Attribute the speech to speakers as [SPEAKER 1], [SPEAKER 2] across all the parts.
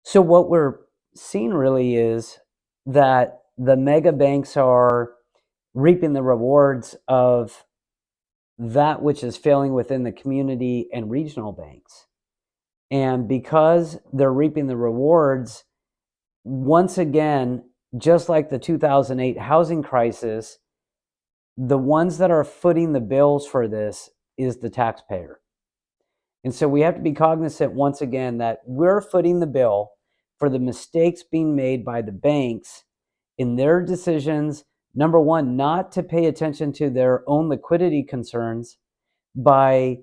[SPEAKER 1] So what we're seeing really is that the mega banks are reaping the rewards of that which is failing within the community and regional banks. And because they're reaping the rewards, once again, just like the 2008 housing crisis, the ones that are footing the bills for this is the taxpayer. And so we have to be cognizant once again that we're footing the bill for the mistakes being made by the banks in their decisions. Number one, not to pay attention to their own liquidity concerns by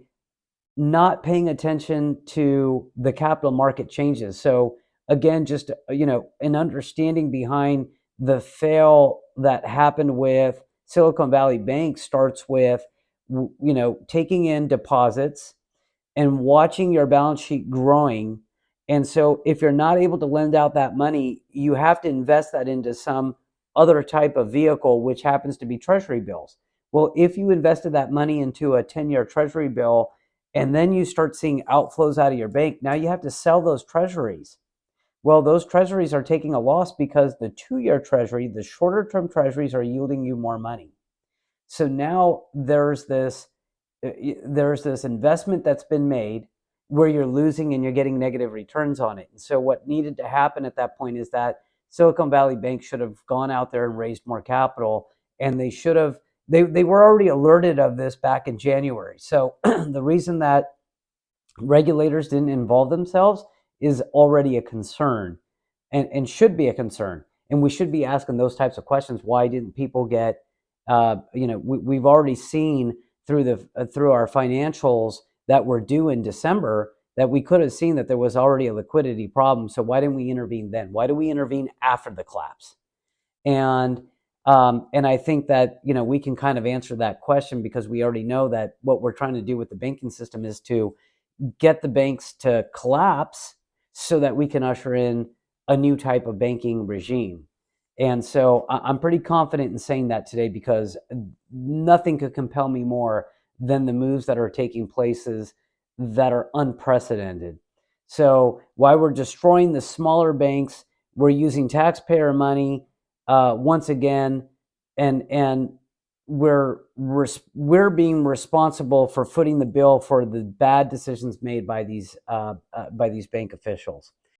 [SPEAKER 1] not paying attention to the capital market changes. So again, just an understanding behind the fail that happened with Silicon Valley Bank starts with taking in deposits and watching your balance sheet growing. And so if you're not able to lend out that money, you have to invest that into some other type of vehicle, which happens to be treasury bills. Well, if you invested that money into a 10-year treasury bill and then you start seeing outflows out of your bank, now you have to sell those treasuries. Well, those treasuries are taking a loss because the 2-year treasury, the shorter term treasuries, are yielding you more money. So now there's this investment that's been made where you're losing and you're getting negative returns on it. And so what needed to happen at that point is that Silicon Valley Bank should have gone out there and raised more capital, and they were already alerted of this back in January. So the reason that regulators didn't involve themselves is already a concern, and should be a concern. And we should be asking those types of questions. Why didn't people get, we've already seen through our financials that were due in December that we could have seen that there was already a liquidity problem. So why didn't we intervene then? Why do we intervene after the collapse? And I think that we can kind of answer that question because we already know that what we're trying to do with the banking system is to get the banks to collapse so that we can usher in a new type of banking regime. And so I'm pretty confident in saying that today because nothing could compel me more than the moves that are taking places that are unprecedented. So while we're destroying the smaller banks, we're using taxpayer money once again, and we're being responsible for footing the bill for the bad decisions made by these bank officials.